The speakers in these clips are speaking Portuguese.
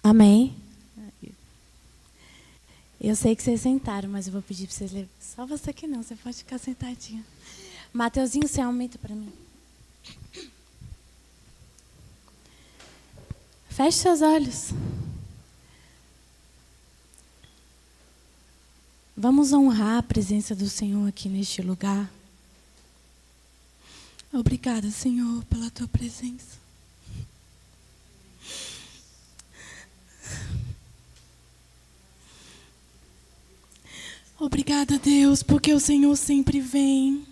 Amém? Eu sei que vocês sentaram, mas eu vou pedir para vocês lerem. Só você que não, você pode ficar sentadinho. Mateuzinho, você aumenta para mim. Feche seus olhos. Vamos honrar a presença do Senhor aqui neste lugar. Obrigada, Senhor, pela tua presença. Obrigada, Deus, porque o Senhor sempre vem.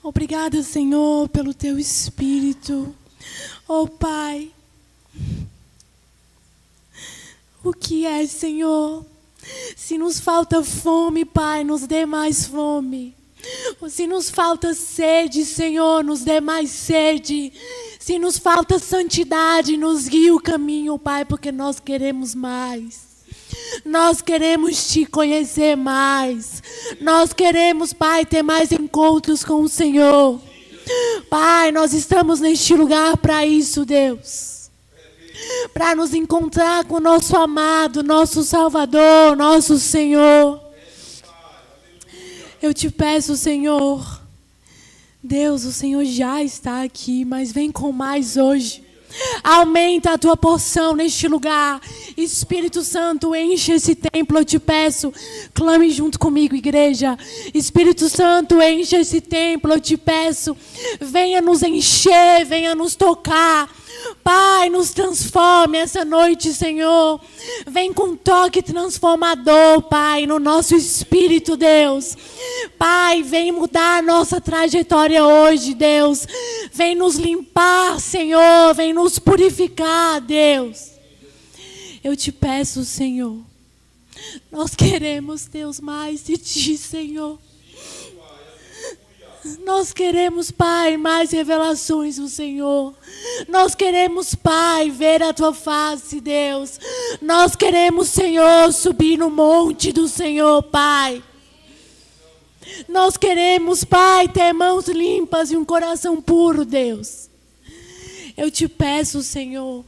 Obrigada, Senhor, pelo teu Espírito. Oh, Pai, o que é, Senhor? Se nos falta fome, Pai, nos dê mais fome. Se nos falta sede, Senhor, nos dê mais sede. Se nos falta santidade, nos guie o caminho, Pai, porque nós queremos mais. Nós queremos te conhecer mais. Nós queremos, Pai, ter mais encontros com o Senhor. Pai, nós estamos neste lugar para isso, Deus. Para nos encontrar com o nosso amado, nosso Salvador, nosso Senhor. Eu te peço, Senhor. Deus, o Senhor já está aqui, mas vem com mais hoje. Aumenta a tua porção neste lugar. Espírito Santo, enche esse templo, eu te peço. Clame junto comigo, igreja. Espírito Santo, enche esse templo, eu te peço. Venha nos encher, venha nos tocar. Pai, nos transforme essa noite, Senhor. Vem com um toque transformador, Pai, no nosso espírito, Deus. Pai, vem mudar a nossa trajetória hoje, Deus. Vem nos limpar, Senhor. Vem nos purificar, Deus. Eu te peço, Senhor. Nós queremos, Deus, mais de ti, Senhor. Nós queremos, Pai, mais revelações do Senhor. Nós queremos, Pai, ver a tua face, Deus. Nós queremos, Senhor, subir no monte do Senhor, Pai. Nós queremos, Pai, ter mãos limpas e um coração puro, Deus. Eu te peço, Senhor,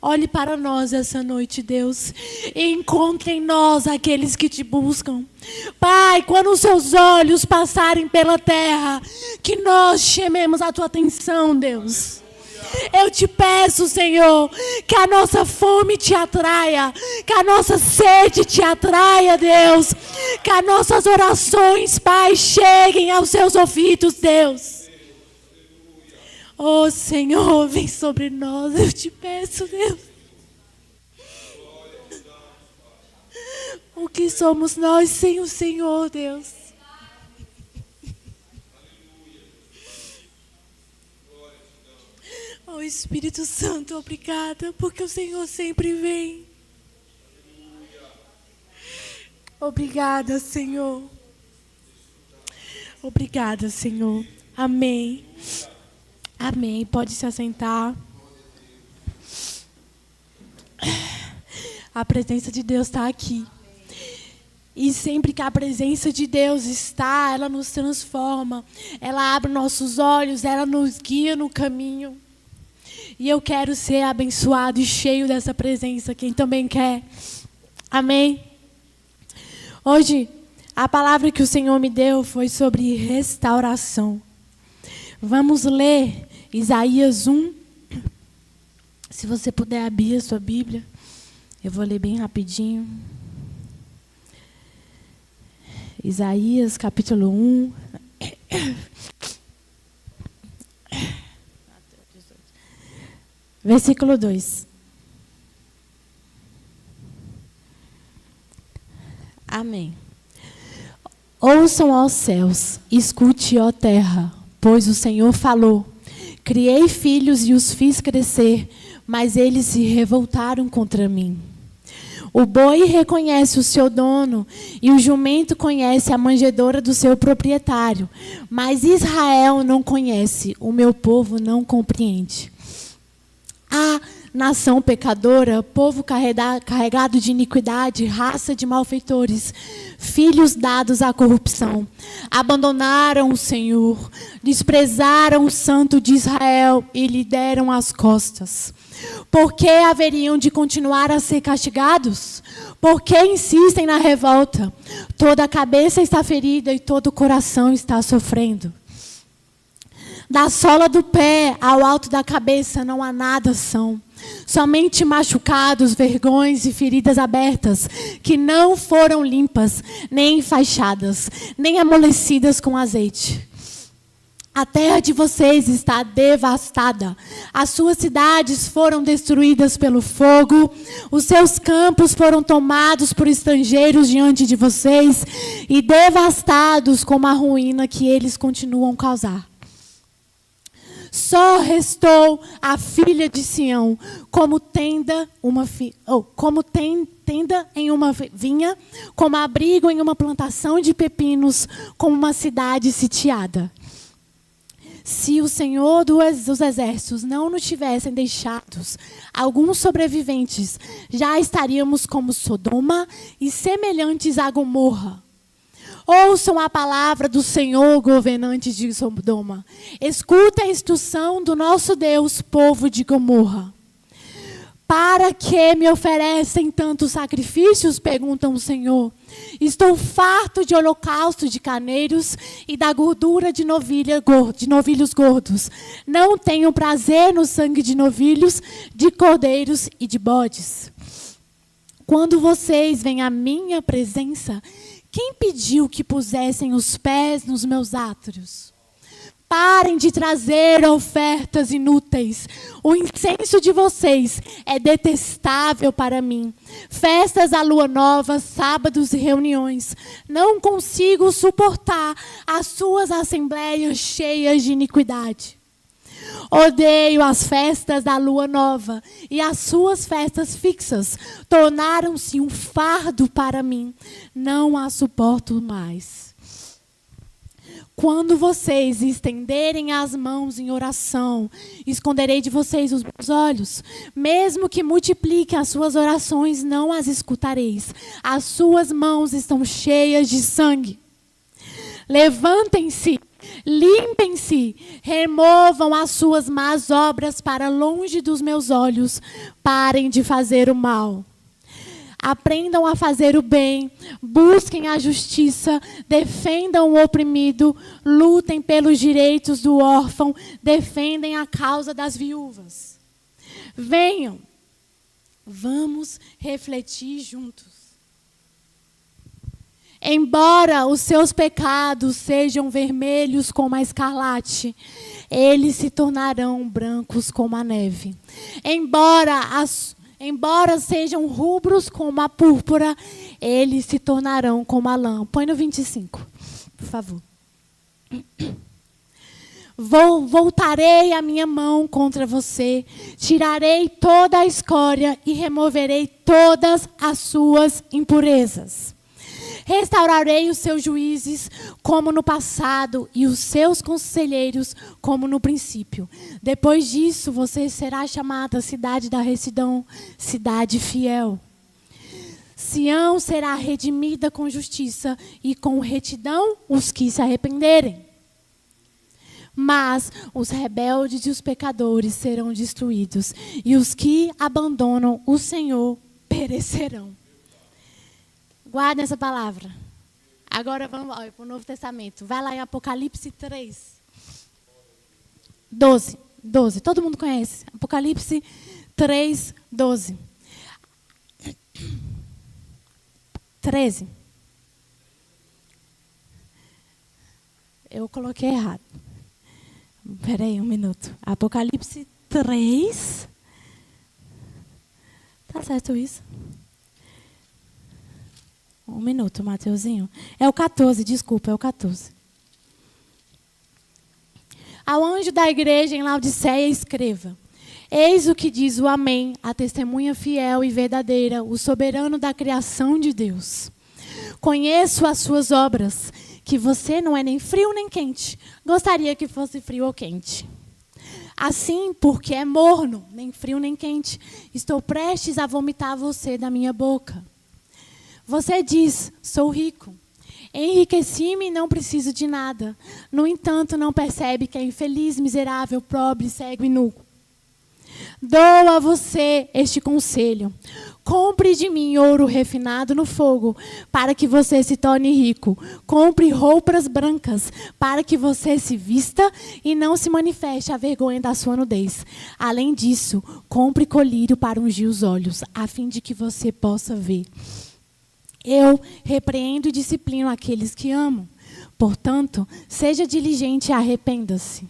olhe para nós essa noite, Deus, e encontre em nós aqueles que te buscam. Pai, quando os seus olhos passarem pela terra, que nós chamemos a tua atenção, Deus. Eu te peço, Senhor, que a nossa fome te atraia, que a nossa sede te atraia, Deus. Que as nossas orações, Pai, cheguem aos seus ouvidos, Deus. Oh, Senhor, vem sobre nós, eu te peço, Deus. O que somos nós sem o Senhor, Deus? Oh, Espírito Santo, obrigada, porque o Senhor sempre vem. Obrigada, Senhor. Obrigada, Senhor. Amém. Amém. Pode se assentar. A presença de Deus está aqui. E sempre que a presença de Deus está, ela nos transforma. Ela abre nossos olhos, ela nos guia no caminho. E eu quero ser abençoado e cheio dessa presença. Quem também quer? Amém? Hoje, a palavra que o Senhor me deu foi sobre restauração. Vamos ler Isaías 1. Se você puder abrir a sua Bíblia, eu vou ler bem rapidinho. Isaías, capítulo 1. Versículo 2. Amém. Ouçam, ó céus, escute, ó terra, pois o Senhor falou. Criei filhos e os fiz crescer, mas eles se revoltaram contra mim. O boi reconhece o seu dono e o jumento conhece a manjedoura do seu proprietário, mas Israel não conhece, o meu povo não compreende. Ah, Nação pecadora, povo carregado de iniquidade, raça de malfeitores, filhos dados à corrupção. Abandonaram o Senhor, desprezaram o Santo de Israel e lhe deram as costas. Por que haveriam de continuar a ser castigados? Por que insistem na revolta? Toda a cabeça está ferida e todo o coração está sofrendo. Da sola do pé ao alto da cabeça não há nada são. Somente machucados, vergões e feridas abertas, que não foram limpas, nem enfaixadas, nem amolecidas com azeite. A terra de vocês está devastada. As suas cidades foram destruídas pelo fogo. Os seus campos foram tomados por estrangeiros diante de vocês e devastados como a ruína que eles continuam a causar. Só restou a filha de Sião, como tenda em uma vinha, como abrigo em uma plantação de pepinos, como uma cidade sitiada. Se o Senhor dos exércitos não nos tivessem deixados alguns sobreviventes, já estaríamos como Sodoma e semelhantes a Gomorra. Ouçam a palavra do Senhor, governantes de Sodoma. Escutem a instrução do nosso Deus, povo de Gomorra. Para que me oferecem tantos sacrifícios? Perguntam o Senhor. Estou farto de holocausto de carneiros e da gordura de novilhos gordos. Não tenho prazer no sangue de novilhos, de cordeiros e de bodes. Quando vocês vêm à minha presença, quem pediu que pusessem os pés nos meus átrios? Parem de trazer ofertas inúteis. O incenso de vocês é detestável para mim. Festas à lua nova, sábados e reuniões. Não consigo suportar as suas assembleias cheias de iniquidade. Odeio as festas da lua nova e as suas festas fixas tornaram-se um fardo para mim. Não as suporto mais. Quando vocês estenderem as mãos em oração, esconderei de vocês os meus olhos. Mesmo que multipliquem as suas orações, não as escutareis. As suas mãos estão cheias de sangue. Levantem-se, limpem-se, removam as suas más obras para longe dos meus olhos. Parem de fazer o mal. Aprendam a fazer o bem, busquem a justiça, defendam o oprimido, lutem pelos direitos do órfão, defendem a causa das viúvas. Venham, vamos refletir juntos. Embora os seus pecados sejam vermelhos como a escarlate, eles se tornarão brancos como a neve. Embora sejam rubros como a púrpura, eles se tornarão como a lã. Põe no 25, por favor. Voltarei a minha mão contra você, tirarei toda a escória e removerei todas as suas impurezas. Restaurarei os seus juízes como no passado e os seus conselheiros como no princípio. Depois disso, você será chamada cidade da retidão, cidade fiel. Sião será redimida com justiça e com retidão os que se arrependerem. Mas os rebeldes e os pecadores serão destruídos, e os que abandonam o Senhor perecerão. Guarda essa palavra. Agora vamos para o Novo Testamento. Vai lá em Apocalipse 3. 12. Todo mundo conhece. Apocalipse 3, 12. 13. Eu coloquei errado. Espera aí, um minuto. Apocalipse 3. Tá certo isso? Um minuto, Mateuzinho. É o 14, desculpa, é o 14. Ao anjo da igreja em Laodiceia escreva: Eis o que diz o Amém, a testemunha fiel e verdadeira, o soberano da criação de Deus. Conheço as suas obras, que você não é nem frio nem quente. Gostaria que fosse frio ou quente. Assim, porque é morno, nem frio nem quente, estou prestes a vomitar você da minha boca. Você diz, sou rico, enriqueci-me e não preciso de nada. No entanto, não percebe que é infeliz, miserável, pobre, cego e nu. Dou a você este conselho. Compre de mim ouro refinado no fogo, para que você se torne rico. Compre roupas brancas, para que você se vista e não se manifeste a vergonha da sua nudez. Além disso, compre colírio para ungir os olhos, a fim de que você possa ver. Eu repreendo e disciplino aqueles que amo. Portanto, seja diligente e arrependa-se.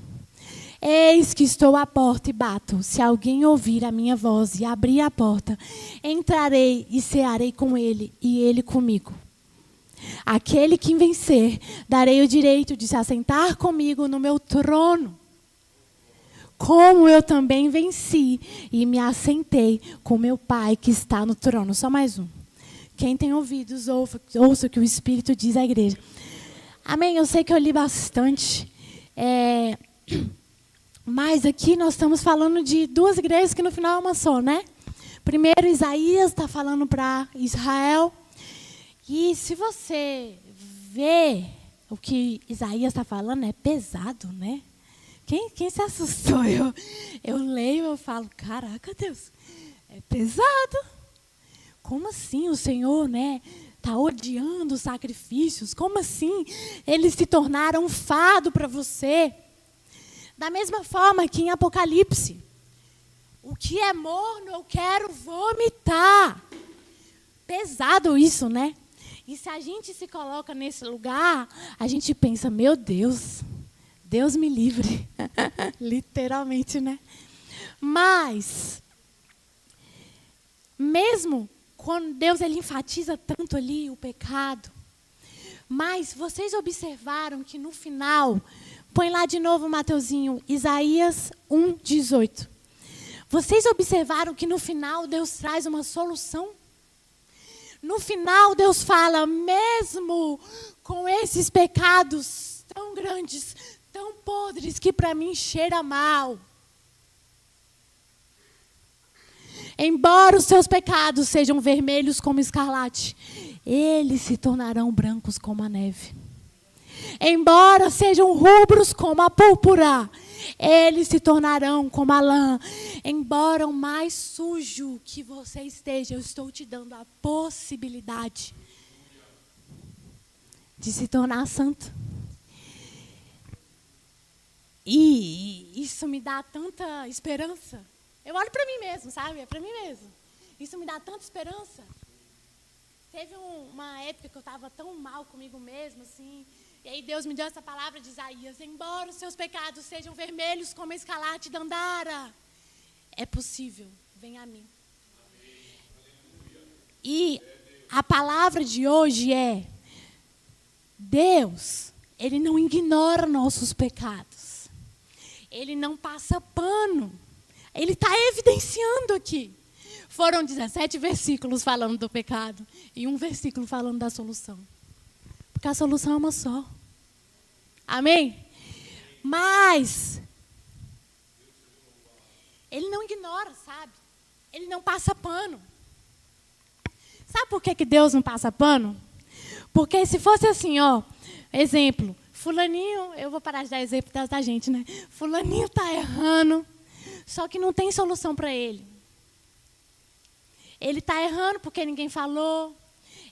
Eis que estou à porta e bato. Se alguém ouvir a minha voz e abrir a porta, entrarei e cearei com ele e ele comigo. Aquele que vencer, darei o direito de se assentar comigo no meu trono. Como eu também venci e me assentei com meu Pai que está no trono. Só mais um. Quem tem ouvidos, ouça o que o Espírito diz à igreja. Amém? Eu sei que eu li bastante. Mas aqui nós estamos falando de duas igrejas que no final é uma só, né? Primeiro, Isaías está falando para Israel. E se você vê o que Isaías está falando, é pesado, né? Quem se assustou? Eu leio, eu falo, caraca, Deus, é pesado. Como assim o Senhor, né, está odiando os sacrifícios? Como assim eles se tornaram um fado para você? Da mesma forma que em Apocalipse, o que é morno eu quero vomitar. Pesado isso, né? E se a gente se coloca nesse lugar, a gente pensa, meu Deus, Deus me livre. Literalmente, né? Mas, mesmo quando Deus ele enfatiza tanto ali o pecado, mas vocês observaram que no final, põe lá de novo, Mateuzinho, Isaías 1:18. Vocês observaram que no final Deus traz uma solução? No final Deus fala, mesmo com esses pecados tão grandes, tão podres, que para mim cheira mal. Embora os seus pecados sejam vermelhos como escarlate, eles se tornarão brancos como a neve. Embora sejam rubros como a púrpura, eles se tornarão como a lã. Embora o mais sujo que você esteja, eu estou te dando a possibilidade de se tornar santo. E isso me dá tanta esperança. Eu olho para mim mesmo, sabe? É para mim mesmo. Isso me dá tanta esperança. Teve uma época que eu estava tão mal comigo mesmo, assim. E aí Deus me deu essa palavra de Isaías. Embora os seus pecados sejam vermelhos como a escarlate dandara, é possível, vem a mim. E a palavra de hoje é, Deus, Ele não ignora nossos pecados. Ele não passa pano. Ele está evidenciando aqui. Foram 17 versículos falando do pecado e um versículo falando da solução. Porque a solução é uma só. Amém? Mas Ele não ignora, sabe? Ele não passa pano. Sabe por que Deus não passa pano? Porque se fosse assim, ó, exemplo, fulaninho, eu vou parar de dar exemplo da gente, né? Fulaninho está errando, só que não tem solução para ele. Ele está errando porque ninguém falou.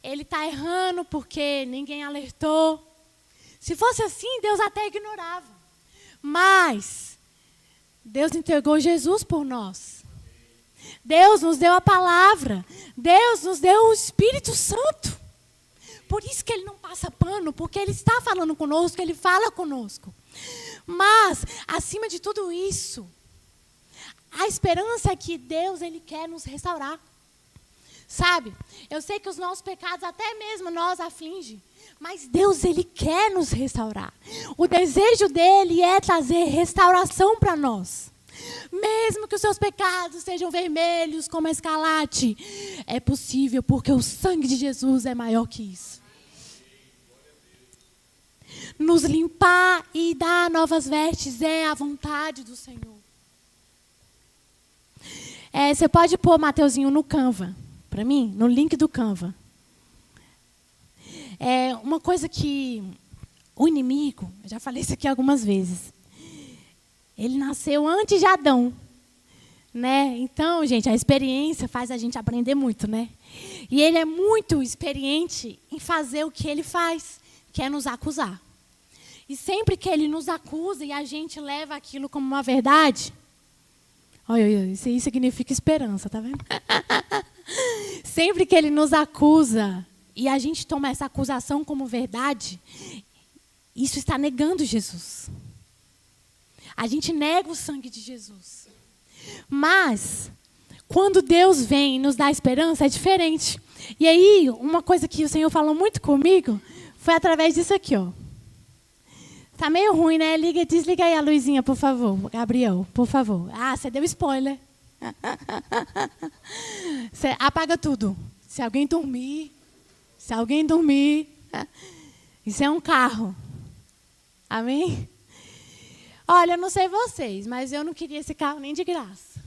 Ele está errando porque ninguém alertou. Se fosse assim, Deus até ignorava. Mas Deus entregou Jesus por nós. Deus nos deu a palavra. Deus nos deu o Espírito Santo. Por isso que Ele não passa pano, porque Ele está falando conosco, Ele fala conosco. Mas, acima de tudo isso, a esperança é que Deus Ele quer nos restaurar. Sabe? Eu sei que os nossos pecados até mesmo nós afligem, mas Deus Ele quer nos restaurar. O desejo dEle é trazer restauração para nós. Mesmo que os seus pecados sejam vermelhos como a escarlate, é possível porque o sangue de Jesus é maior que isso. Nos limpar e dar novas vestes é a vontade do Senhor. Você pode pôr, Mateuzinho, no Canva, para mim, no link do Canva. Uma coisa que o inimigo, eu já falei isso aqui algumas vezes, ele nasceu antes de Adão. Né? Então, gente, a experiência faz a gente aprender muito, né? E ele é muito experiente em fazer o que ele faz, que é nos acusar. E sempre que ele nos acusa e a gente leva aquilo como uma verdade, olha, isso aí significa esperança, tá vendo? Sempre que ele nos acusa e a gente toma essa acusação como verdade, isso está negando Jesus. A gente nega o sangue de Jesus. Mas, quando Deus vem e nos dá esperança, é diferente. E aí, uma coisa que o Senhor falou muito comigo foi através disso aqui, ó. Tá meio ruim, né? Desliga aí a luzinha, por favor. Gabriel, por favor. Ah, você deu spoiler. Você apaga tudo. Se alguém dormir. Isso é um carro. Amém? Olha, eu não sei vocês, mas eu não queria esse carro nem de graça.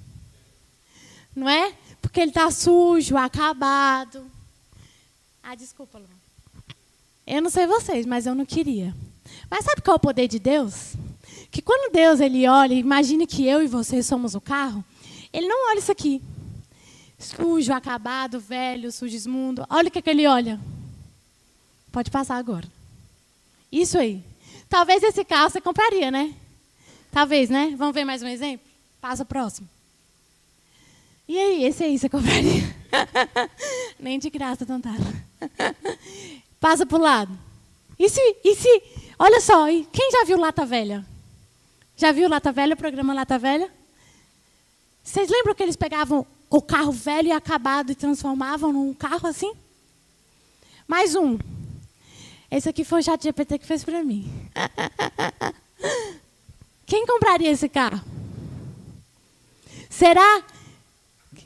Não é? Porque ele está sujo, acabado. Ah, desculpa, Lu. Eu não sei vocês, mas eu não queria. Mas sabe qual é o poder de Deus? Que quando Deus ele olha, imagine que eu e você somos o carro, ele não olha isso aqui. Sujo, acabado, velho, sujo, imundo. Olha o que ele olha. Pode passar agora. Isso aí. Talvez esse carro você compraria, né? Talvez, né? Vamos ver mais um exemplo? Passa o próximo. E aí, esse aí você compraria? Nem de graça, Tantara. Passa para o lado. E se, olha só, quem já viu Lata Velha? Já viu Lata Velha, o programa Lata Velha? Vocês lembram que eles pegavam o carro velho e acabado e transformavam num carro assim? Mais um. Esse aqui foi o ChatGPT que fez para mim. Quem compraria esse carro? Será?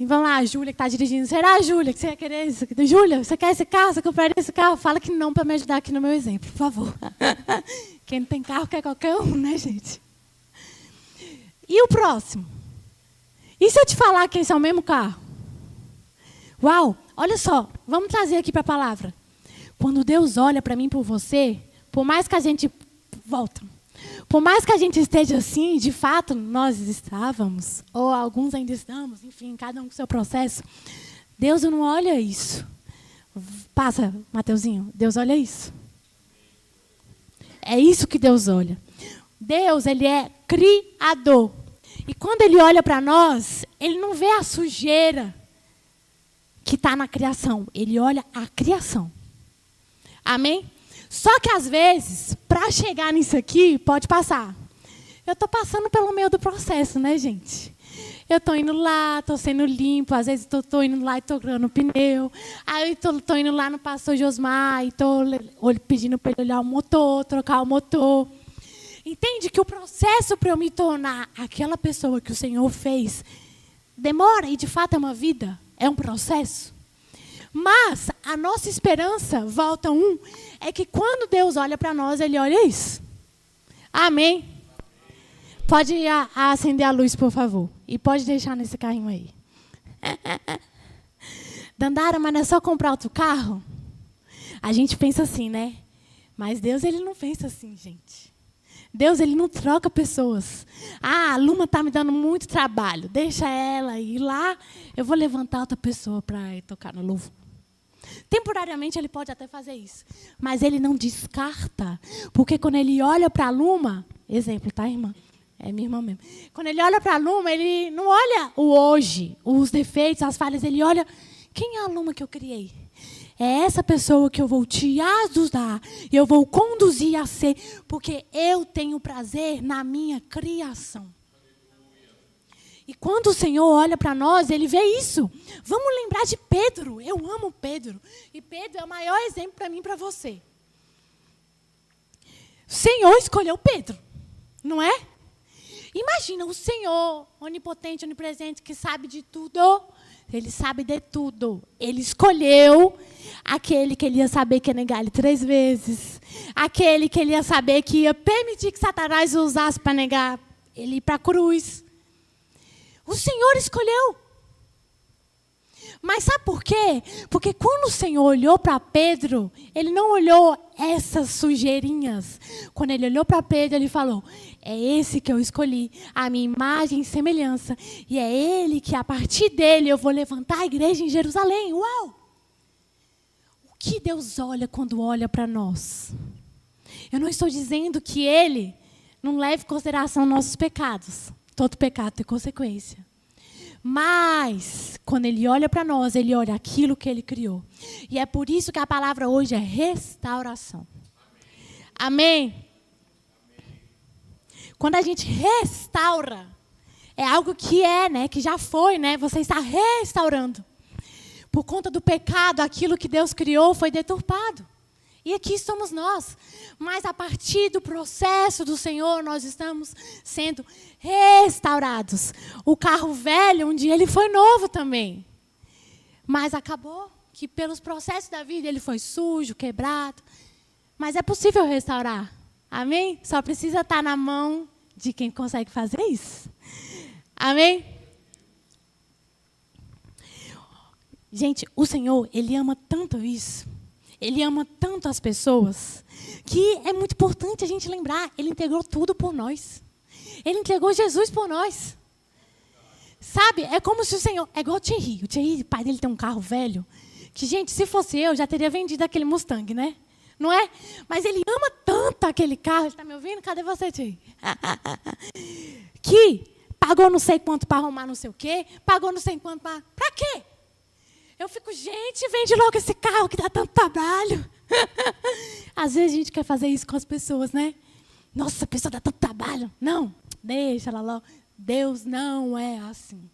Vamos lá, a Júlia que está dirigindo. Será, Júlia, que você ia querer isso? Júlia, você quer esse carro? Você compraria esse carro? Fala que não para me ajudar aqui no meu exemplo, por favor. Quem não tem carro quer qualquer um, né, gente? E o próximo? E se eu te falar que esse é o mesmo carro? Uau, olha só, vamos trazer aqui para a palavra. Quando Deus olha para mim e por você, por mais que a gente... Volta. Por mais que a gente esteja assim, de fato, nós estávamos, ou alguns ainda estamos, enfim, cada um com o seu processo, Deus não olha isso. Passa, Mateuzinho, Deus olha isso. É isso que Deus olha. Deus, ele é criador. E quando ele olha para nós, ele não vê a sujeira que está na criação, ele olha a criação. Amém? Só que, às vezes, para chegar nisso aqui, pode passar. Eu estou passando pelo meio do processo, né, gente? Eu estou indo lá, estou sendo limpo. Às vezes, estou indo lá e estou grando o pneu. Aí, estou indo lá no pastor Josmar e estou pedindo para ele olhar o motor, trocar o motor. Entende que o processo para eu me tornar aquela pessoa que o Senhor fez demora e, de fato, é uma vida, é um processo. Mas a nossa esperança, volta é que quando Deus olha para nós, ele olha isso. Amém? Pode acender a luz, por favor. E pode deixar nesse carrinho aí. Dandara, mas não é só comprar outro carro? A gente pensa assim, né? Mas Deus, ele não pensa assim, gente. Deus, ele não troca pessoas. Ah, a Luma está me dando muito trabalho. Deixa ela ir lá. Eu vou levantar outra pessoa para ir tocar no louvor. Temporariamente, ele pode até fazer isso. Mas ele não descarta. Porque quando ele olha para a Luma... Exemplo, tá, irmã? É minha irmã mesmo. Quando ele olha para a Luma, ele não olha o hoje, os defeitos, as falhas. Ele olha, quem é a Luma que eu criei? É essa pessoa que eu vou te ajudar. E eu vou conduzir a ser. Porque eu tenho prazer na minha criação. E quando o Senhor olha para nós, ele vê isso. Vamos lembrar de Pedro. Eu amo Pedro. E Pedro é o maior exemplo para mim e para você. O Senhor escolheu Pedro, não é? Imagina o Senhor, onipotente, onipresente, que sabe de tudo. Ele sabe de tudo. Ele escolheu aquele que ele ia saber que ia negar ele 3 vezes. Aquele que ele ia saber que ia permitir que Satanás o usasse para negar ele ir para a cruz. O Senhor escolheu. Mas sabe por quê? Porque quando o Senhor olhou para Pedro, ele não olhou essas sujeirinhas. Quando ele olhou para Pedro, ele falou: é esse que eu escolhi, a minha imagem e semelhança. E é ele que, a partir dele, eu vou levantar a igreja em Jerusalém. Uau! O que Deus olha quando olha para nós? Eu não estou dizendo que ele não leve em consideração nossos pecados. Todo pecado tem consequência. Mas, quando ele olha para nós, ele olha aquilo que ele criou. E é por isso que a palavra hoje é restauração. Amém? Quando a gente restaura, é algo que que já foi, Você está restaurando. Por conta do pecado, aquilo que Deus criou foi deturpado. E aqui estamos nós. Mas a partir do processo do Senhor, nós estamos sendo restaurados. O carro velho, um dia ele foi novo também. Mas acabou que pelos processos da vida ele foi sujo, quebrado. Mas é possível restaurar. Amém? Só precisa estar na mão de quem consegue fazer isso. Amém? Gente, o Senhor, Ele ama tanto isso. Ele ama tanto as pessoas, que é muito importante a gente lembrar, Ele entregou tudo por nós. Ele entregou Jesus por nós. Sabe, é como se o Senhor... É igual o Thierry. O Thierry, o pai dele tem um carro velho, que, gente, se fosse eu, já teria vendido aquele Mustang, né? Não é? Mas ele ama tanto aquele carro. Ele está me ouvindo? Cadê você, Thierry? Que pagou não sei quanto para arrumar não sei o quê, pagou não sei quanto para... Para quê? Eu fico, gente, vende logo esse carro que dá tanto trabalho. Às vezes a gente quer fazer isso com as pessoas, né? Nossa, a pessoa dá tanto trabalho. Não, deixa ela logo. Deus não é assim.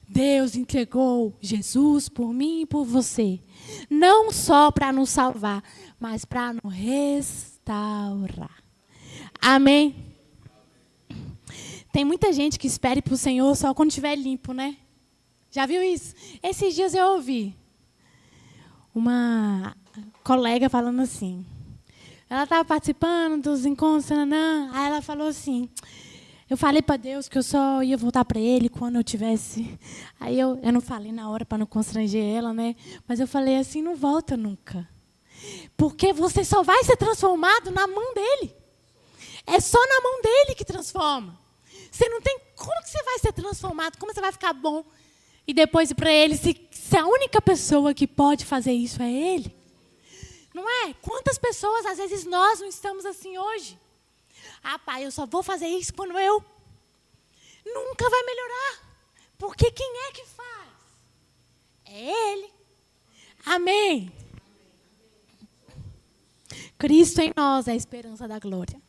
Deus entregou Jesus por mim e por você. Não só para nos salvar, mas para nos restaurar. Amém? Tem muita gente que espera para o Senhor só quando estiver limpo, né? Já viu isso? Esses dias eu ouvi uma colega falando assim. Ela estava participando dos encontros, aí ela falou assim, eu falei para Deus que eu só ia voltar para Ele quando eu tivesse... Aí eu não falei na hora para não constranger ela, né? Mas eu falei assim, não volta nunca. Porque você só vai ser transformado na mão dEle. É só na mão dEle que transforma. Você não tem... Como que você vai ser transformado? Como você vai ficar bom? E depois para Ele, se a única pessoa que pode fazer isso é Ele. Não é? Quantas pessoas, às vezes, nós não estamos assim hoje? Ah, pai, eu só vou fazer isso quando eu... Nunca vai melhorar. Porque quem é que faz? É Ele. Amém. Cristo em nós é a esperança da glória.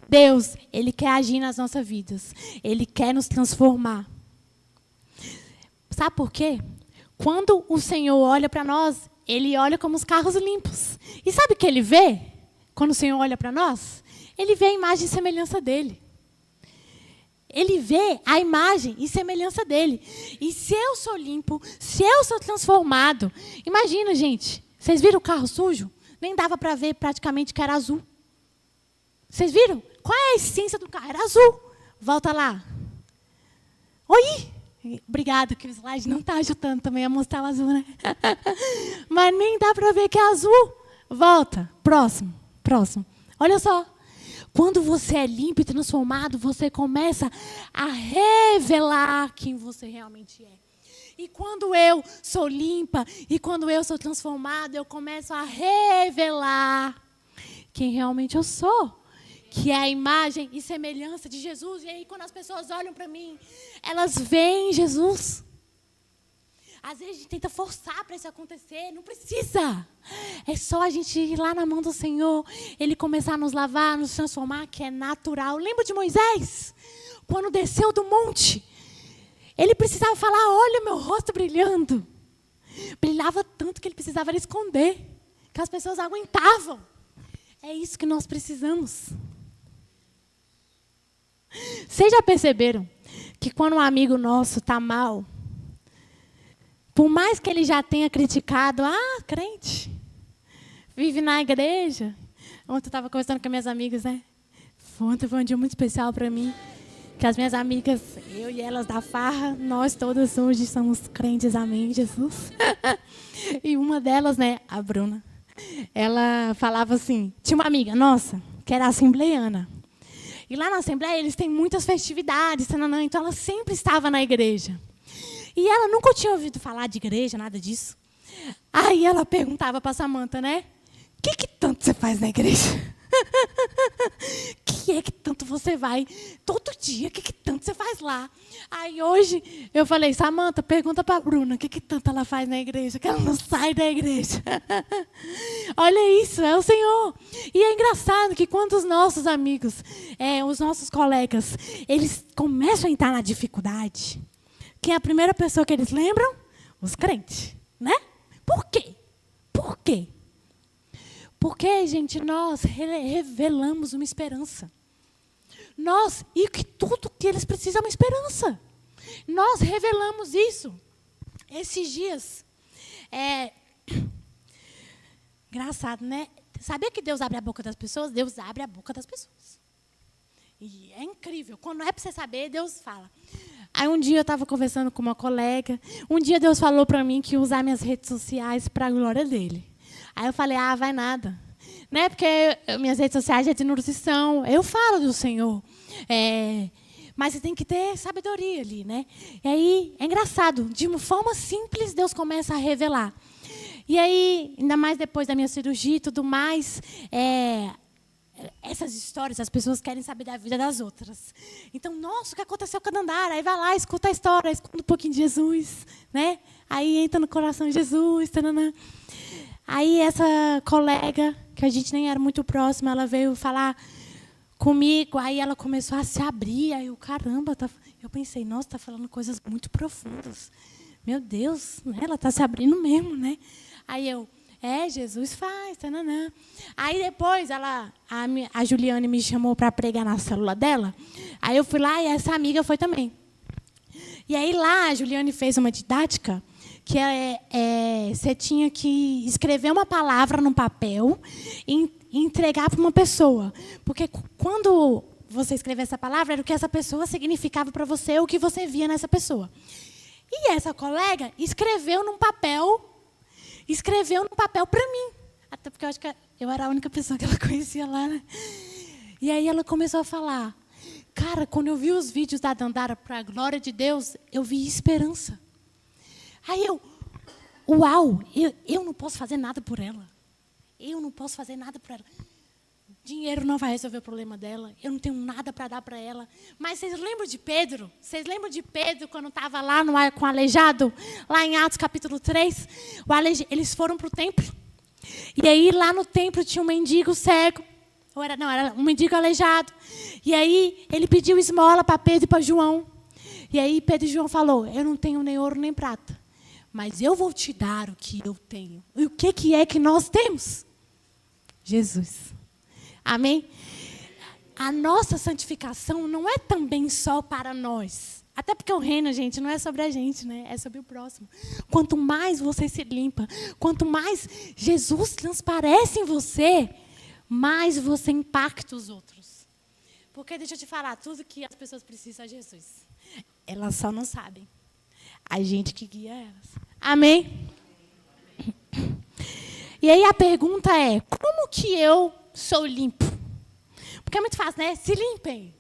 Deus, Ele quer agir nas nossas vidas. Ele quer nos transformar. Sabe por quê? Quando o Senhor olha para nós, Ele olha como os carros limpos. E sabe o que Ele vê? Quando o Senhor olha para nós? Ele vê a imagem e semelhança dEle. Ele vê a imagem e semelhança dEle. E se eu sou limpo, se eu sou transformado... Imagina, gente, vocês viram o carro sujo? Nem dava para ver praticamente que era azul. Vocês viram? Qual é a essência do carro? Era azul. Volta lá. Oi! Obrigada, que o slide não está ajudando também a mostrar o azul, né? Mas nem dá para ver que é azul. Volta. Próximo. Olha só. Quando você é limpo e transformado, você começa a revelar quem você realmente é. E quando eu sou limpa e quando eu sou transformada, eu começo a revelar quem realmente eu sou. Que é a imagem e semelhança de Jesus. E aí, quando as pessoas olham para mim, elas veem Jesus. Às vezes, a gente tenta forçar para isso acontecer. Não precisa. É só a gente ir lá na mão do Senhor. Ele começar a nos lavar, nos transformar, que é natural. Lembra de Moisés? Quando desceu do monte. Ele precisava falar, olha meu rosto brilhando. Brilhava tanto que ele precisava esconder. Que as pessoas aguentavam. É isso que nós precisamos. Vocês já perceberam que quando um amigo nosso está mal, por mais que ele já tenha criticado, crente, vive na igreja. Ontem eu estava conversando com minhas amigas, né? Ontem foi um dia muito especial para mim. que as minhas amigas, eu e elas da farra, nós todas hoje somos crentes, amém, Jesus. E uma delas, né, a Bruna, ela falava assim, tinha uma amiga nossa, que era assembleiana. E lá na Assembleia eles têm muitas festividades, então ela sempre estava na igreja. E ela nunca tinha ouvido falar de igreja, nada disso. Aí ela perguntava para a Samanta, né? O que tanto você faz na igreja? Que tanto você vai todo dia? Que tanto você faz lá? Aí hoje eu falei, Samanta, pergunta para a Bruna, o que tanto ela faz na igreja? Que ela não sai da igreja. Olha isso, é o Senhor. E é engraçado que quando os nossos amigos, os nossos colegas, eles começam a entrar na dificuldade, quem é a primeira pessoa que eles lembram? Os crentes, né? Por quê? Por quê? Porque, gente, nós revelamos uma esperança. E que tudo que eles precisam é uma esperança. Nós revelamos isso. Esses dias, engraçado, né? Sabia que Deus abre a boca das pessoas? Deus abre a boca das pessoas. E é incrível. Quando não é para você saber, Deus fala. Aí um dia eu estava conversando com uma colega. Um dia Deus falou para mim que ia usar minhas redes sociais para a glória dele. Aí eu falei, vai nada. Né? Porque minhas redes sociais é de nutrição. Eu falo do Senhor. Mas você tem que ter sabedoria ali, né? E aí, é engraçado. De uma forma simples, Deus começa a revelar. E aí, ainda mais depois da minha cirurgia e tudo mais, essas histórias, as pessoas querem saber da vida das outras. Então, nossa, o que aconteceu com a Dandara? Aí vai lá, escuta a história, escuta um pouquinho de Jesus, né? Aí entra no coração de Jesus. Tanana. Aí essa colega, que a gente nem era muito próxima, ela veio falar comigo, aí ela começou a se abrir, aí eu, caramba, eu pensei, nossa, está falando coisas muito profundas. Meu Deus, né? Ela está se abrindo mesmo, né? Aí eu, Jesus faz, tananã. Aí depois a Juliane me chamou para pregar na célula dela, aí eu fui lá e essa amiga foi também. E aí lá a Juliane fez uma didática que você tinha que escrever uma palavra num papel e entregar para uma pessoa. Porque quando você escrevia essa palavra, era o que essa pessoa significava para você, o que você via nessa pessoa. E essa colega escreveu num papel para mim. Até porque eu acho que eu era a única pessoa que ela conhecia lá, né? E aí ela começou a falar, cara, quando eu vi os vídeos da Dandara para a glória de Deus, eu vi esperança. Aí eu não posso fazer nada por ela. Eu não posso fazer nada por ela. Dinheiro não vai resolver o problema dela. Eu não tenho nada para dar para ela. Mas vocês lembram de Pedro? Vocês lembram de Pedro quando estava lá com o aleijado? Lá em Atos capítulo 3. Eles foram para o templo. E aí lá no templo tinha um mendigo cego. Era um mendigo aleijado. E aí ele pediu esmola para Pedro e para João. E aí Pedro e João falou, eu não tenho nem ouro nem prata. Mas eu vou te dar o que eu tenho. E o que é que nós temos? Jesus. Amém? A nossa santificação não é também só para nós. Até porque o reino, gente, não é sobre a gente, né? É sobre o próximo. Quanto mais você se limpa, quanto mais Jesus transparece em você, mais você impacta os outros. Porque, deixa eu te falar, tudo que as pessoas precisam é Jesus. Elas só não sabem. A gente que guia elas. Amém? E aí a pergunta é, como que eu sou limpo? Porque é muito fácil, né? Se limpem.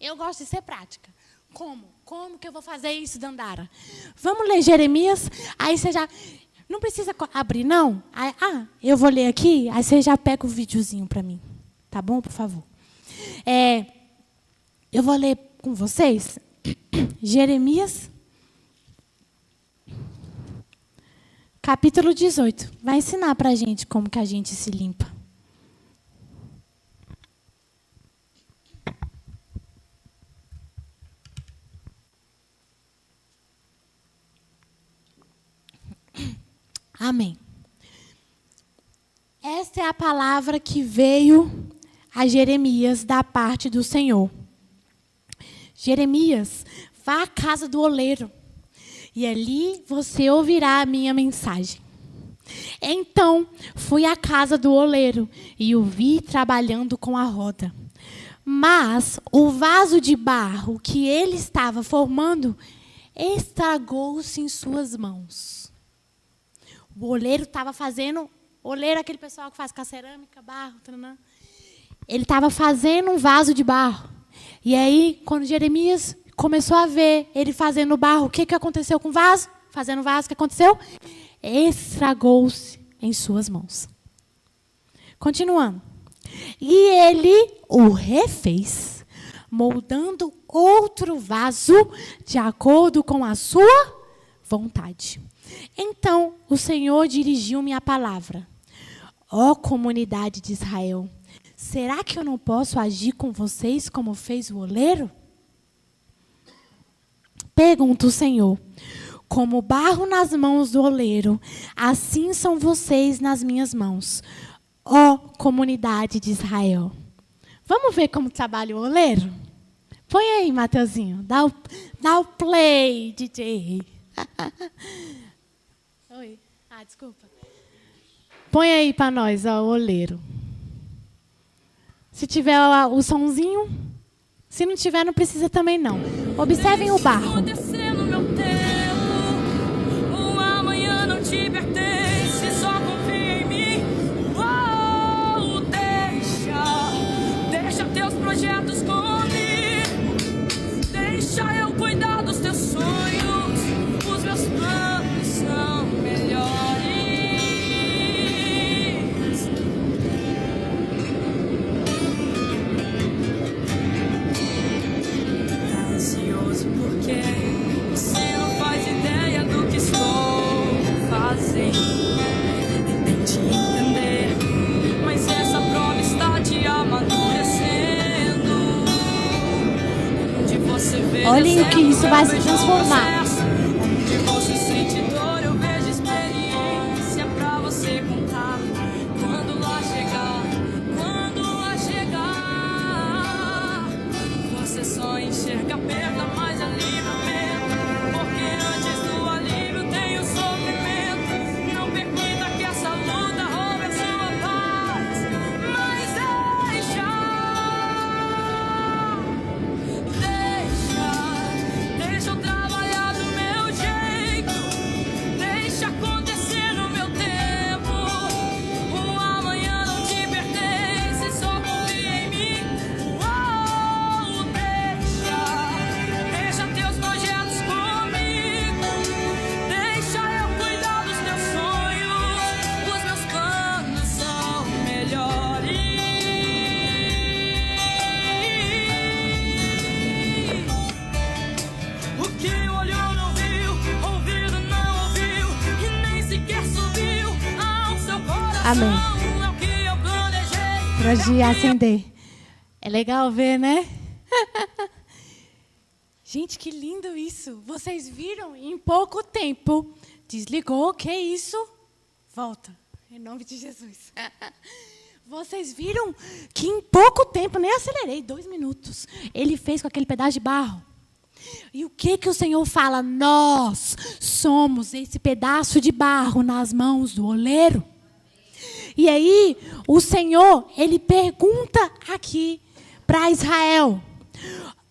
Eu gosto de ser prática. Como? Como que eu vou fazer isso, Dandara? Vamos ler Jeremias, aí você já... Não precisa abrir, não? Aí, eu vou ler aqui, aí você já pega o videozinho para mim. Tá bom, por favor? Eu vou ler com vocês Jeremias, capítulo 18. Vai ensinar para a gente como que a gente se limpa. Amém. Esta é a palavra que veio a Jeremias da parte do Senhor. Jeremias, vá à casa do oleiro, e ali você ouvirá a minha mensagem. Então, fui à casa do oleiro, e o vi trabalhando com a roda. Mas o vaso de barro que ele estava formando estragou-se em suas mãos. O oleiro estava fazendo... Oleiro é aquele pessoal que faz com a cerâmica, barro, tanana. Ele estava fazendo um vaso de barro. E aí, quando Jeremias começou a ver ele fazendo barro, o que aconteceu com o vaso? Fazendo o vaso, o que aconteceu? Estragou-se em suas mãos. Continuando. E ele o refez, moldando outro vaso de acordo com a sua vontade. Então o Senhor dirigiu-me a palavra. Ó comunidade de Israel, será que eu não posso agir com vocês como fez o oleiro? Pergunta o Senhor. Como barro nas mãos do oleiro, assim são vocês nas minhas mãos, ó comunidade de Israel. Vamos ver como trabalha o oleiro? Põe aí, Mateuzinho. Dá o play, DJ. Oi. Desculpa. Põe aí para nós, ó, o oleiro. Se tiver o sonzinho, se não tiver, não precisa também não. Observem o barro. Projetos comigo, deixa eu cuidar dos teus sonhos, os meus planos são melhores. Tá ansioso porque você não faz ideia do que estou fazendo. Tente entender, mas essa prova está te amadurecendo. Olhem o que isso vai se transformar. Onde você sente dor, eu vejo experiência pra você contar. Quando lá chegar, você só enxerga perda, mas é livramento. Porque antes do alívio tem o sofrimento. Não permita que essa luta roube a sua paz, mas deixa eu trabalhar do meu jeito, deixa acontecer no meu tempo. O amanhã não te pertence, só confia em mim. Deixa teus projetos comigo, deixa eu cuidar dos teus sonhos, os meus planos são melhores. O que o olho não viu, ouvido não ouviu, e nem sequer subiu ao seu coração. Amém. É o que eu planejei. Pra de acender. É legal ver, né? Gente, que lindo isso. Vocês viram? Em pouco tempo. Desligou, que isso? Volta. Em nome de Jesus. Vocês viram que em pouco tempo, nem acelerei, 2 minutos, ele fez com aquele pedaço de barro. E o que o Senhor fala? Nós somos esse pedaço de barro nas mãos do oleiro. E aí, o Senhor, ele pergunta aqui para Israel: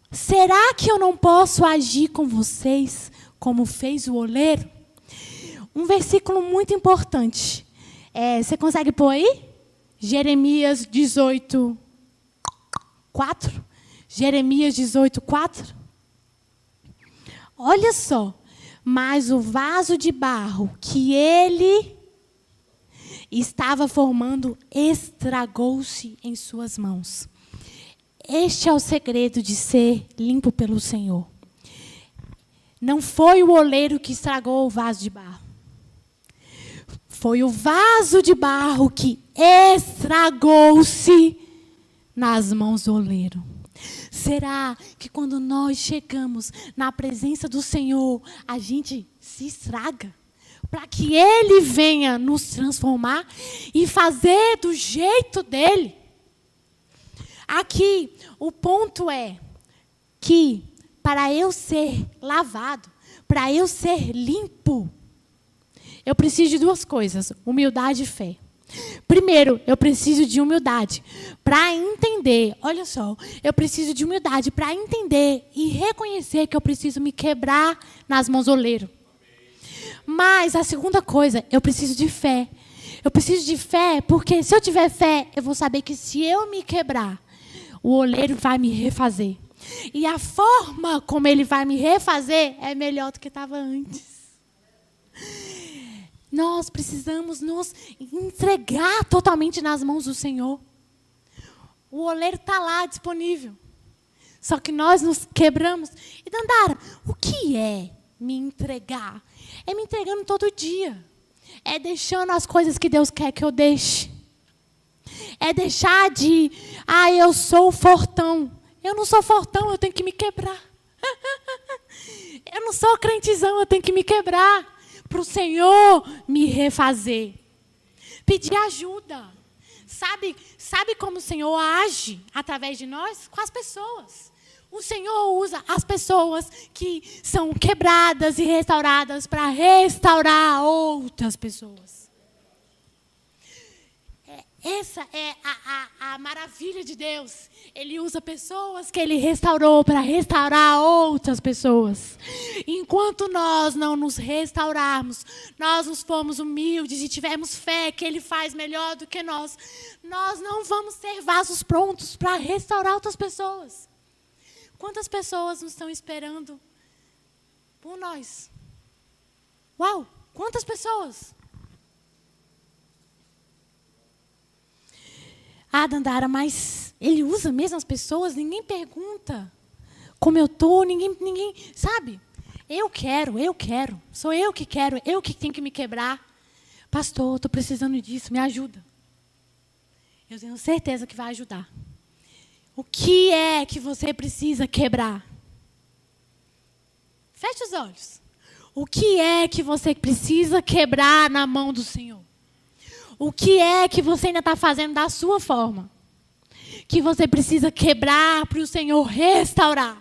será que eu não posso agir com vocês como fez o oleiro? Um versículo muito importante. Você consegue pôr aí? Jeremias 18, 4. Jeremias 18, 4. Olha só. Mas o vaso de barro que ele estava formando estragou-se em suas mãos. Este é o segredo de ser limpo pelo Senhor. Não foi o oleiro que estragou o vaso de barro. Foi o vaso de barro que estragou-se nas mãos do oleiro. Será que quando nós chegamos na presença do Senhor, a gente se estraga? Para que Ele venha nos transformar e fazer do jeito dEle. Aqui, o ponto é que para eu ser lavado, para eu ser limpo, eu preciso de 2 coisas: humildade e fé. Primeiro, eu preciso de humildade para entender. Olha só, eu preciso de humildade para entender e reconhecer que eu preciso me quebrar nas mãos do oleiro. Mas a segunda coisa, eu preciso de fé. Eu preciso de fé porque se eu tiver fé, eu vou saber que se eu me quebrar, o oleiro vai me refazer. E a forma como ele vai me refazer é melhor do que estava antes. Nós precisamos nos entregar totalmente nas mãos do Senhor. O oleiro está lá disponível. Só que nós nos quebramos. E Dandara, o que é me entregar? É me entregando todo dia. É deixando as coisas que Deus quer que eu deixe. É deixar de, eu sou fortão. Eu não sou fortão, eu tenho que me quebrar. Eu não sou crentezão, eu tenho que me quebrar. Para o Senhor me refazer. Pedir ajuda. Sabe como o Senhor age através de nós? Com as pessoas. O Senhor usa as pessoas que são quebradas e restauradas para restaurar outras pessoas. Essa é a maravilha de Deus. Ele usa pessoas que Ele restaurou para restaurar outras pessoas. Enquanto nós não nos restaurarmos, nós nos formos humildes e tivermos fé que Ele faz melhor do que nós não vamos ter vasos prontos para restaurar outras pessoas. Quantas pessoas nos estão esperando por nós? Uau! Quantas pessoas? Dandara, mas ele usa mesmo as pessoas? Ninguém pergunta como eu estou, ninguém, sabe? Eu quero. Sou eu que quero, eu que tenho que me quebrar. Pastor, estou precisando disso, me ajuda. Eu tenho certeza que vai ajudar. O que é que você precisa quebrar? Feche os olhos. O que é que você precisa quebrar na mão do Senhor? O que é que você ainda está fazendo da sua forma? Que você precisa quebrar para o Senhor restaurar.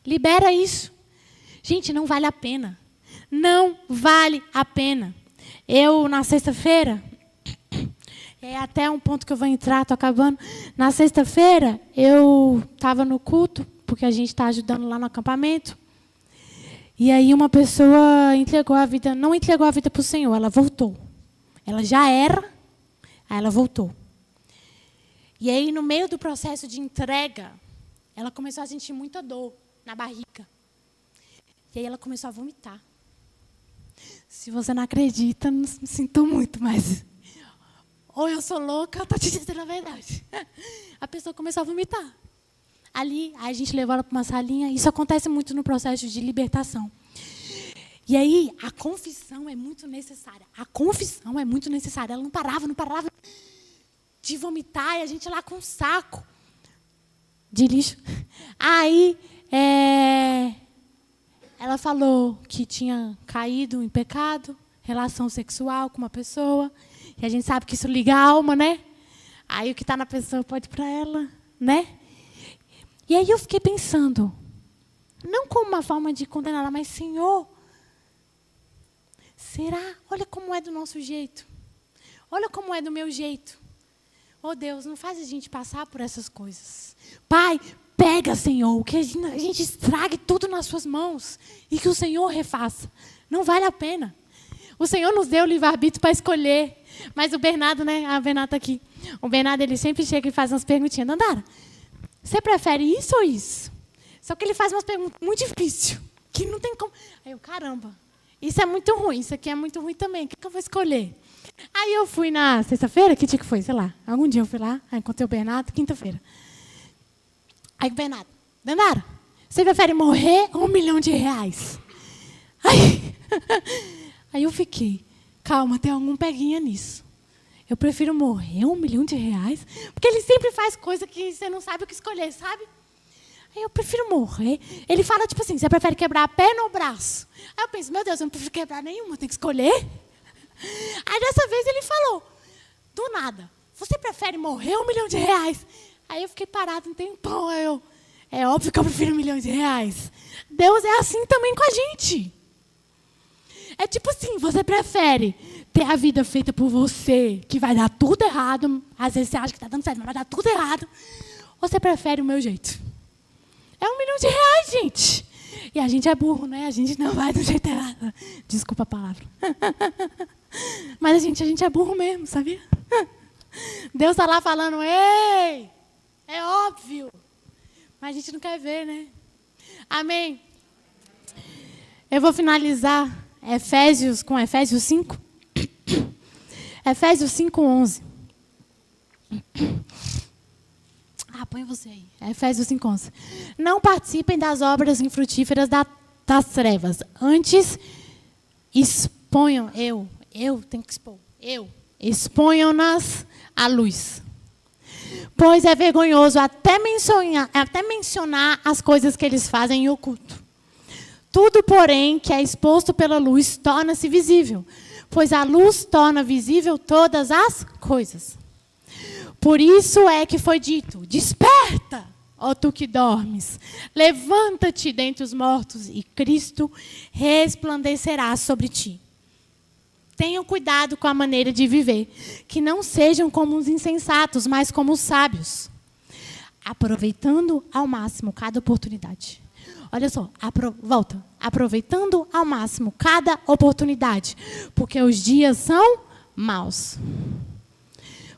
Libera isso. Gente, não vale a pena. Não vale a pena. Eu, na sexta-feira, é até um ponto que eu vou entrar, estou acabando. Na sexta-feira, eu estava no culto, porque a gente está ajudando lá no acampamento. E aí uma pessoa não entregou a vida para o Senhor, ela voltou. Ela já era, aí ela voltou. E aí, no meio do processo de entrega, ela começou a sentir muita dor na barriga. E aí ela começou a vomitar. Se você não acredita, não sinto muito, mas... Ou eu sou louca, eu estou te dizendo a verdade. A pessoa começou a vomitar. Aí a gente levou ela para uma salinha. Isso acontece muito no processo de libertação. E aí, a confissão é muito necessária. Ela não parava de vomitar. E a gente lá com um saco de lixo. Aí, ela falou que tinha caído em pecado, relação sexual com uma pessoa. E a gente sabe que isso liga a alma, né? Aí o que está na pessoa pode ir para ela, né? E aí eu fiquei pensando, não como uma forma de condenar ela, mas, Senhor... Será? Olha como é do nosso jeito. Olha como é do meu jeito. Oh, Deus, não faz a gente passar por essas coisas. Pai, pega, Senhor, que a gente estrague tudo nas suas mãos e que o Senhor refaça. Não vale a pena. O Senhor nos deu o livre-arbítrio para escolher. Mas o Bernardo, né? A Bernardo está aqui. O Bernardo, ele sempre chega e faz umas perguntinhas. Dandara, você prefere isso ou isso? Só que ele faz umas perguntas muito difíceis, que não tem como... Aí eu, caramba. Isso é muito ruim, isso aqui é muito ruim também. O que eu vou escolher? Aí eu fui na sexta-feira, que dia que foi? Sei lá. Algum dia eu fui lá, aí encontrei o Bernardo, quinta-feira. Aí o Bernardo, Dandara, você prefere morrer ou R$1 milhão? Aí eu fiquei, calma, tem algum peguinha nisso. Eu prefiro morrer R$1 milhão? Porque ele sempre faz coisa que você não sabe o que escolher, sabe? Aí eu prefiro morrer. Ele fala, tipo assim, você prefere quebrar a perna ou o braço? Aí eu penso, meu Deus, eu não prefiro quebrar nenhuma, eu tenho que escolher. Aí dessa vez ele falou, do nada, você prefere morrer ou R$1 milhão? Aí eu fiquei parado um tempão, é óbvio que eu prefiro R$1 milhão. Deus é assim também com a gente. É tipo assim, você prefere ter a vida feita por você, que vai dar tudo errado, às vezes você acha que está dando certo, mas vai dar tudo errado, ou você prefere o meu jeito? É R$ 1 milhão, gente. E a gente é burro, né? A gente não vai do jeito errado. Desculpa a palavra. Mas a gente é burro mesmo, sabia? Deus está lá falando, ei, é óbvio. Mas a gente não quer ver, né? Amém. Eu vou finalizar com Efésios 5. Efésios 5:11. Põe você aí. Efésios 5:11. Não participem das obras infrutíferas das trevas. Antes, exponham, exponham-nas à luz. Pois é vergonhoso até mencionar as coisas que eles fazem em oculto. Tudo, porém, que é exposto pela luz torna-se visível, pois a luz torna visível todas as coisas. Por isso é que foi dito, desperta, ó tu que dormes, levanta-te dentre os mortos e Cristo resplandecerá sobre ti. Tenham cuidado com a maneira de viver, que não sejam como os insensatos, mas como os sábios, aproveitando ao máximo cada oportunidade. Olha só, aproveitando ao máximo cada oportunidade, porque os dias são maus.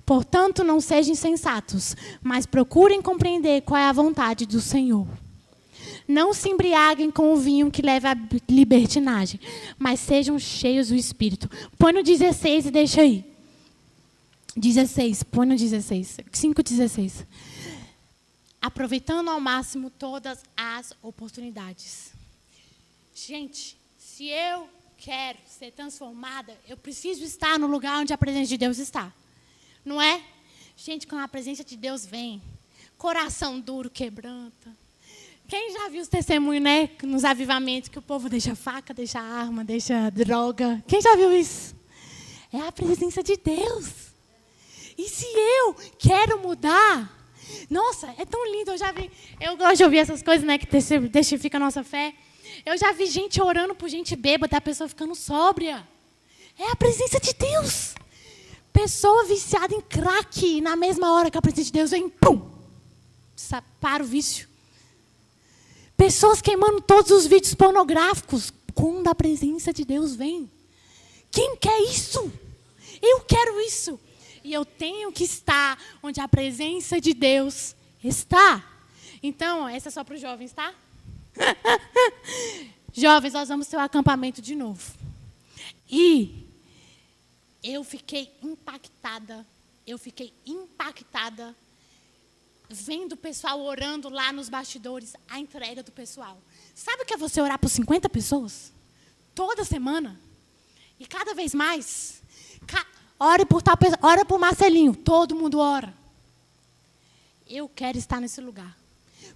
Portanto, não sejam insensatos, mas procurem compreender qual é a vontade do Senhor. Não se embriaguem com o vinho que leva à libertinagem, mas sejam cheios do Espírito. Põe no 16 e deixa aí. 16, põe no 16. 5:16. Aproveitando ao máximo todas as oportunidades. Gente, se eu quero ser transformada, eu preciso estar no lugar onde a presença de Deus está. Não é? Gente, quando a presença de Deus vem, coração duro quebranta. Quem já viu os testemunhos, né, nos avivamentos, que o povo deixa faca, deixa arma, deixa droga? Quem já viu isso? É a presença de Deus. E se eu quero mudar, nossa, é tão lindo, eu gosto de ouvir essas coisas, né, que testifica a nossa fé. Eu já vi gente orando por gente bêbada, a pessoa ficando sóbria. É a presença de Deus. Pessoa viciada em crack, na mesma hora que a presença de Deus vem, pum, para o vício. Pessoas queimando todos os vídeos pornográficos, quando a presença de Deus vem. Quem quer isso? Eu quero isso. E eu tenho que estar onde a presença de Deus está. Então, essa é só para os jovens, tá? Jovens, nós vamos ter um acampamento de novo. E eu fiquei impactada vendo o pessoal orando lá nos bastidores, a entrega do pessoal. Sabe o que é você orar por 50 pessoas? Toda semana? E cada vez mais? Ore por Marcelinho, todo mundo ora. Eu quero estar nesse lugar.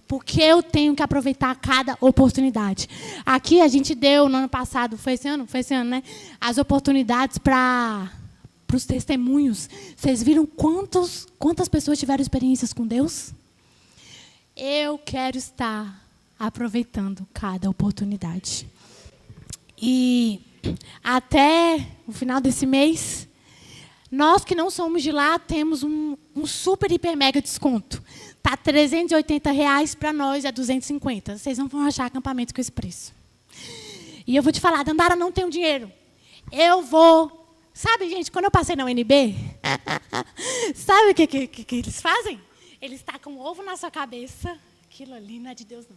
Porque eu tenho que aproveitar cada oportunidade. Aqui a gente deu, no ano passado, foi esse ano, né? As oportunidades para os testemunhos. Vocês viram quantas pessoas tiveram experiências com Deus? Eu quero estar aproveitando cada oportunidade. E até o final desse mês, nós que não somos de lá, temos um super, hiper, mega desconto. Está R$380 para nós, é 250. Vocês não vão achar acampamento com esse preço. E eu vou te falar, Dandara, não tenho dinheiro. Eu vou... Sabe, gente, quando eu passei na UNB, sabe o que eles fazem? Eles tacam ovo na sua cabeça. Aquilo ali não é de Deus, não.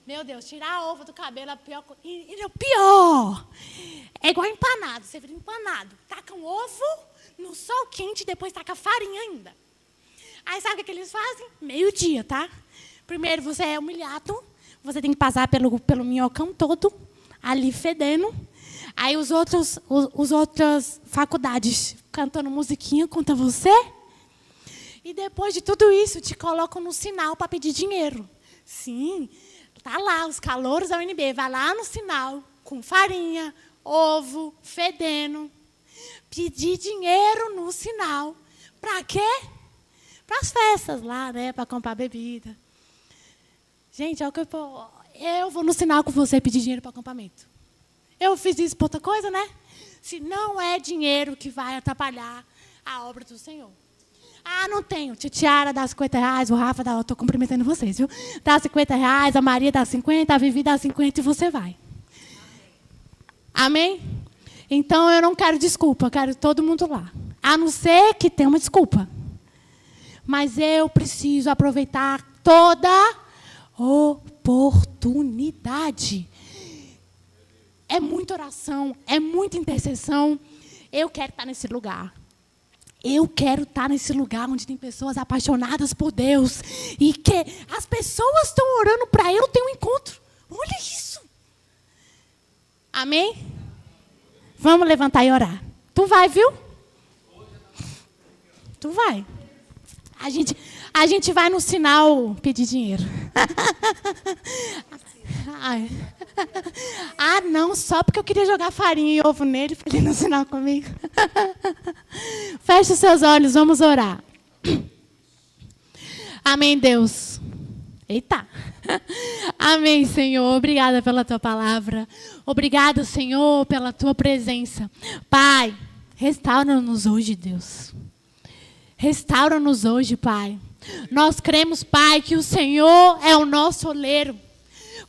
Meu Deus, tirar ovo do cabelo é pior. E o pior, é igual empanado. Você vira empanado. Taca um ovo no sol quente e depois taca farinha ainda. Aí sabe o que eles fazem? 12:00, tá? Primeiro você é humilhado. Você tem que passar pelo minhocão todo, ali fedendo. Aí os outras faculdades cantando musiquinha contra você. E depois de tudo isso, te colocam no sinal para pedir dinheiro. Sim, tá lá, os calouros da UNB. Vai lá no sinal, com farinha, ovo, fedendo. Pedir dinheiro no sinal. Para quê? Para as festas lá, né? Para comprar bebida. Gente, é o que eu vou no sinal com você pedir dinheiro para o acampamento. Eu fiz isso por outra coisa, né? Se não é dinheiro que vai atrapalhar a obra do Senhor. Ah, não tenho. Titiara dá R$50, o Rafa dá, eu estou cumprimentando vocês, viu? Dá R$50, a Maria dá 50, a Vivi dá 50 e você vai. Amém? Então eu não quero desculpa, eu quero todo mundo lá. A não ser que tenha uma desculpa. Mas eu preciso aproveitar toda oportunidade. É muita oração, é muita intercessão. Eu quero estar nesse lugar. Eu quero estar nesse lugar onde tem pessoas apaixonadas por Deus. E que as pessoas estão orando para eu ter um encontro. Olha isso. Amém? Vamos levantar e orar. Tu vai, viu? Tu vai. A gente vai no sinal pedir dinheiro. Ah, não, só porque eu queria jogar farinha e ovo nele, para ele no sinal comigo. Feche os seus olhos, vamos orar. Amém, Deus. Eita. Amém, Senhor. Obrigada pela tua palavra. Obrigada, Senhor, pela tua presença. Pai, restaura-nos hoje, Deus. Restaura-nos hoje, Pai. Nós cremos, Pai, que o Senhor é o nosso oleiro.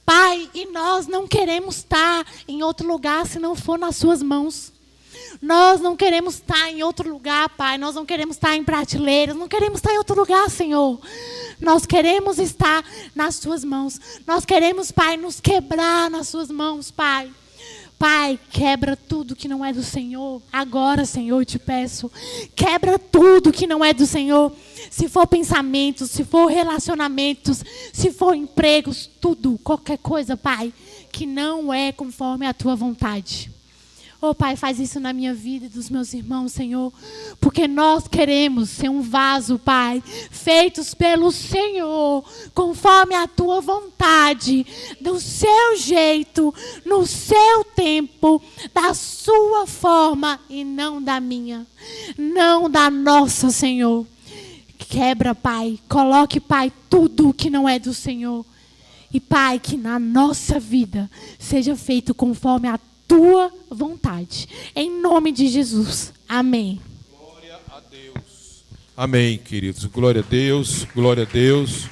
Pai, e nós não queremos estar em outro lugar se não for nas suas mãos. Nós não queremos estar em outro lugar, Pai. Nós não queremos estar em prateleiras. Não queremos estar em outro lugar, Senhor. Nós queremos estar nas suas mãos. Nós queremos, Pai, nos quebrar nas suas mãos, Pai. Pai, quebra tudo que não é do Senhor. Agora, Senhor, eu te peço. Quebra tudo que não é do Senhor. Se for pensamentos, se for relacionamentos, se for empregos, tudo, qualquer coisa, Pai, que não é conforme a tua vontade. Oh, Pai, faz isso na minha vida e dos meus irmãos, Senhor. Porque nós queremos ser um vaso, Pai, feitos pelo Senhor, conforme a tua vontade, do seu jeito, no seu tempo, da sua forma e não da minha, não da nossa, Senhor. Quebra, Pai, coloque, Pai, tudo que não é do Senhor. E, Pai, que na nossa vida seja feito conforme a tua vontade. Em nome de Jesus. Amém. Glória a Deus. Amém, queridos. Glória a Deus. Glória a Deus.